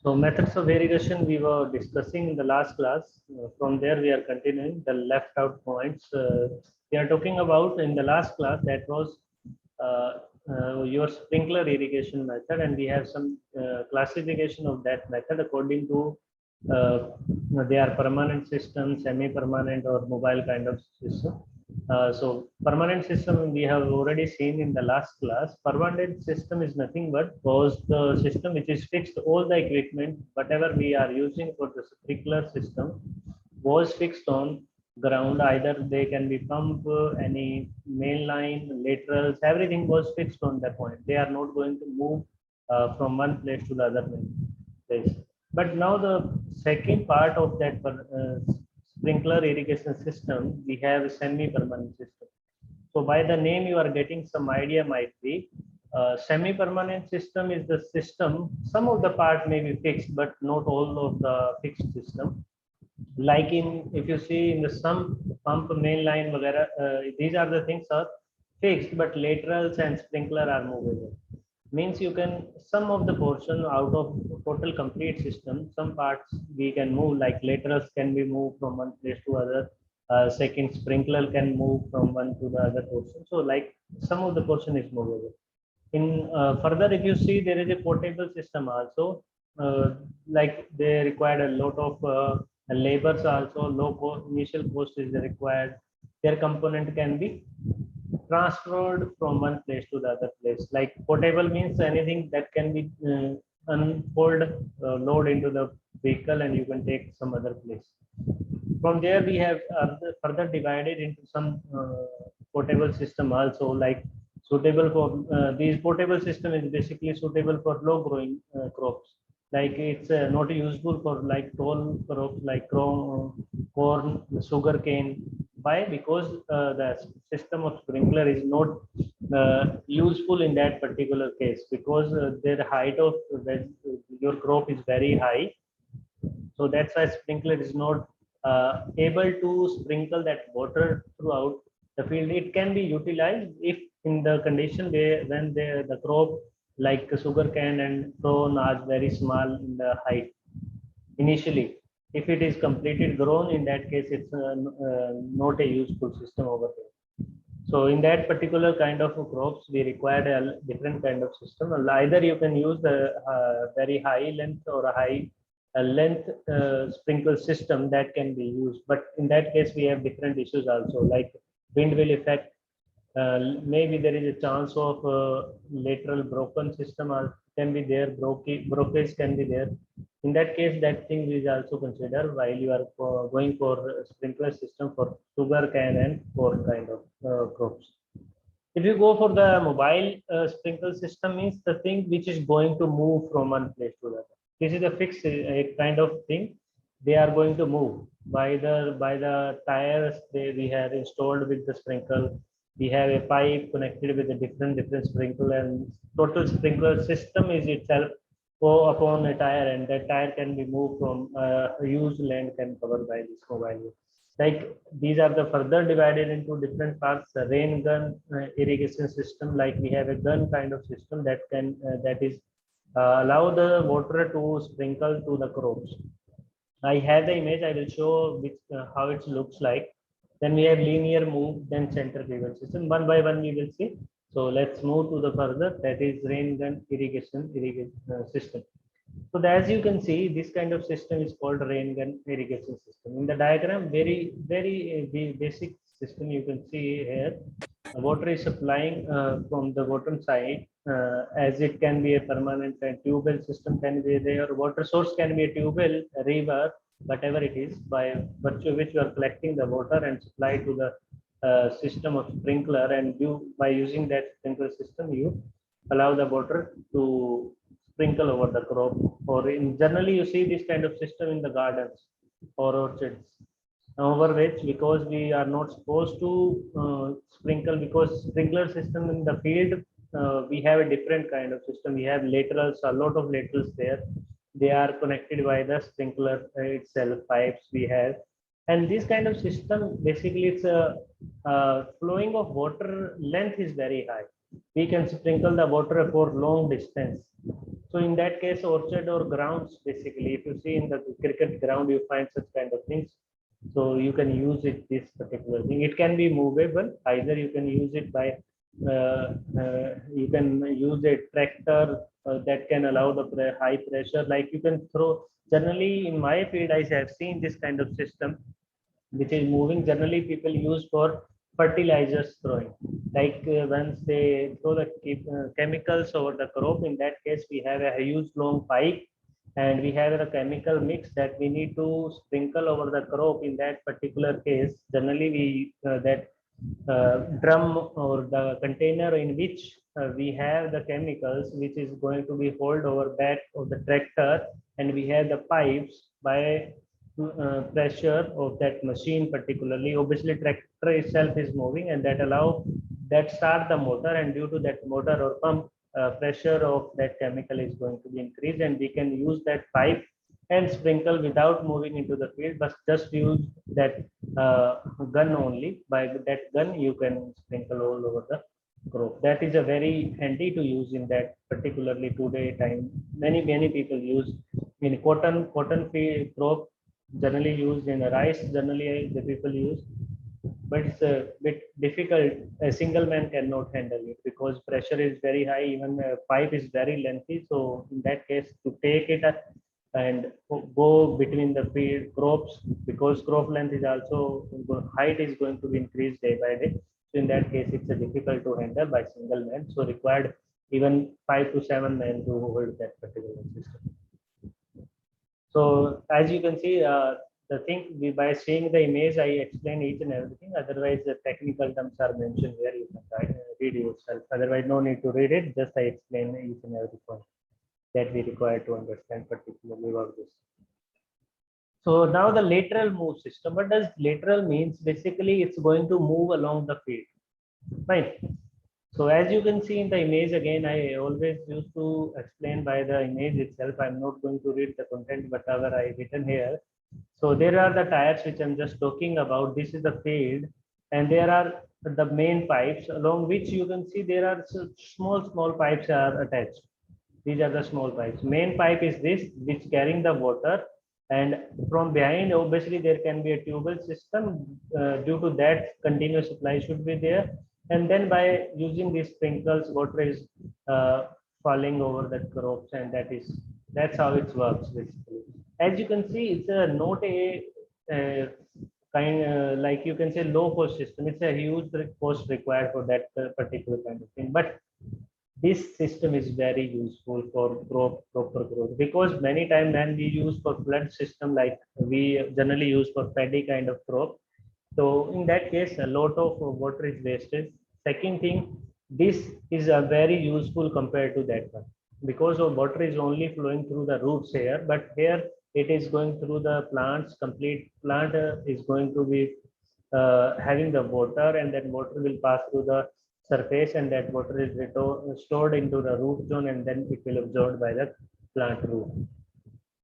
So methods of irrigation we were discussing in the last class. From there we are continuing the left out points. We are talking about in the last class that was uh, your sprinkler irrigation method, and we have some classification of that method according to uh, they are permanent system, semi-permanent, or mobile kind of system. So permanent system we have already seen in the last class. Permanent system is nothing but was the system which is fixed. All the equipment, whatever we are using for the sprinkler system, was fixed on ground. Either they can be pump, any main line, laterals, everything was fixed on that point. They are not going to move from one place to the other place. But now the second part of that sprinkler irrigation system, we have a semi-permanent system. So by the name you are getting some idea might be semi-permanent system is the system. Some of the part may be fixed, but not all of the fixed system. Like in, if you see in the some pump main line, these are the things are fixed, but laterals and sprinkler are movable. Means you can some of the portion out of total complete system, some parts we can move, like laterals can be moved from one place to other. Second, sprinkler can move from one to the other portion. So like some of the portion is movable. In further, if you see, there is a portable system also. Like they required a lot of labors also. Low cost, initial cost is required. Their component can be transferred from one place to the other place. Like portable means anything that can be unfold, load into the vehicle, and you can take some other place. From there, we have further divided into some portable system also, like suitable for these portable system is basically suitable for low growing crops. Like it's not useful for like tall crops like corn, sugar cane. Why? Because the system of sprinkler is not useful in that particular case, because their height of your crop is very high. So that's why sprinkler is not able to sprinkle that water throughout the field. It can be utilized if in the condition where when the crop like sugar cane and corn are very small in the height initially. If it is completed grown, in that case, it's not a useful system over there. So in that particular kind of crops, we required a different kind of system. Either you can use the very high length or a high length sprinkle system that can be used. But in that case, we have different issues also, like wind will affect. Maybe there is a chance of lateral broken system or can be there, brokerage can be there. In that case, that thing is also considered while you are going for sprinkler system for sugar cane and corn kind of crops. If you go for the mobile sprinkle system, means the thing which is going to move from one place to the other. This is a fixed kind of thing. They are going to move by the tires we have installed with the sprinkle. We have a pipe connected with a different sprinkler, and total sprinkler system is itself go upon a tire, and that tire can be moved from a used land can covered by this mobile. Like these are the further divided into different parts. Rain gun irrigation system, like we have a gun kind of system that can that is allow the water to sprinkle to the crops. I have the image. I will show which how it looks like. Then we have linear move, then centrifugal system. One by one we will see. So let's move to the further. That is rain gun irrigation system. So as you can see, this kind of system is called rain gun irrigation system. In the diagram, very basic system you can see here. The water is supplying from the bottom side, as it can be a permanent tube well system can be there. Water source can be a tube well, a river, whatever it is, by virtue of which you are collecting the water and supply to the system of sprinkler, and you by using that sprinkler system you allow the water to sprinkle over the crop. Or in generally you see this kind of system in the gardens or orchards, over which, because we are not supposed to sprinkle, because sprinkler system in the field, we have a different kind of system. We have laterals, a lot of laterals there. They are connected by the sprinkler itself, pipes we have. And this kind of system basically it's a flowing of water length is very high. we can sprinkle the water for long distance. So in that case, orchard or grounds, basically, if you see in the cricket ground, you find such kind of things. So you can use it, this particular thing. It can be movable. Either you can use it by, you can use a tractor that can allow the high pressure. Like you can throw. Generally, in my field, I have seen this kind of system which is moving. Generally people use for fertilizers throwing, like once they throw the chemicals over the crop. In that case we have a huge long pipe and we have a chemical mix that we need to sprinkle over the crop. In that particular case, generally we that drum or the container in which we have the chemicals, which is going to be hold over back of the tractor, and we have the pipes by pressure of that machine. Particularly, obviously tractor itself is moving, and that allow that start the motor, and due to that motor or pump, pressure of that chemical is going to be increased, and we can use that pipe and sprinkle without moving into the field, but just use that gun only. By that gun you can sprinkle all over the crop. That is a very handy to use in that particularly today time. Many people use in cotton field crop, generally used in rice, generally the people use, but it's a bit difficult. A single man cannot handle it because pressure is very high, even pipe is very lengthy. So in that case, to take it and go between the field crops, because crop length is also, height is going to be increased day by day. So in that case, it's a difficult to handle by single man, so required even 5 to 7 men to hold that particular system. So as you can see, the thing by seeing the image, I explain each and everything. Otherwise, the technical terms are mentioned here. You can read yourself. Otherwise, no need to read it. Just I explain each and every point that we require to understand particularly about this. So now the lateral move system. What does lateral means? Basically, it's going to move along the field. Fine. So as you can see in the image, again, I always used to explain by the image itself. I'm not going to read the content, whatever I written here. So there are the tires which I'm just talking about. This is the field, and there are the main pipes along which you can see there are small pipes are attached. These are the small pipes. Main pipe is this, which carrying the water, and from behind, obviously, there can be a tubal system. Due to that, continuous supply should be there. And then by using these sprinkles, water is falling over the crops, and that's how it works basically. As you can see, it's not a kind like you can say low cost system. It's a huge cost required for that particular kind of thing. But this system is very useful for proper growth, because many times when we use for flood system, like we generally use for paddy kind of crop, so in that case a lot of water is wasted. Second thing, this is a very useful compared to that one, because of water is only flowing through the roots here, but here it is going through the plants. Complete plant is going to be having the water, and that water will pass through the surface, and that water is stored into the root zone, and then it will absorbed by the plant root.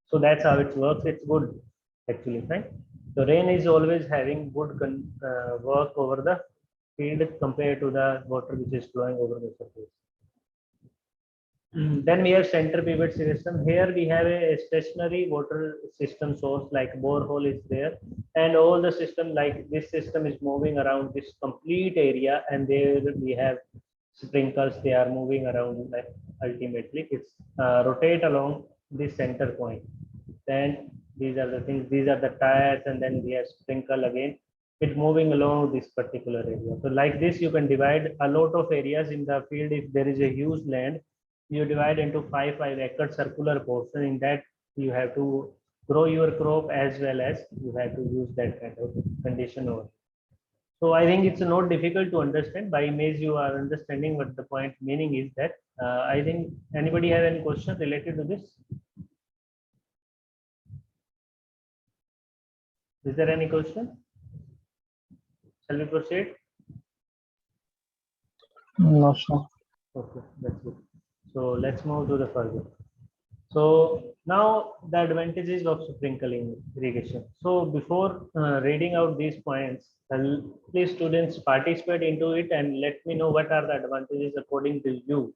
So that's how it works. It's good actually, right? So rain is always having good work over the field compared to the water which is flowing over the surface. Then we have center pivot system. Here we have a stationary water system source, like borehole is there, and all the system like this system is moving around this complete area, and there we have sprinkles. They are moving around, like ultimately it's rotate along this center point. Then these are the things, these are the tires, and then we have sprinkle again. It's moving along this particular area. So like this, you can divide a lot of areas in the field. If there is a huge land, you divide into 5 acre circular portion. In that, you have to grow your crop, as well as you have to use that kind of condition over. So I think it's not difficult to understand. By image, you are understanding what the point meaning is. That I think anybody have any question related to this? Is there any question? Shall we proceed? No, sir. Okay, that's good. So let's move to the further. So now the advantages of sprinkling irrigation. So before reading out these points, please students participate into it and let me know what are the advantages according to you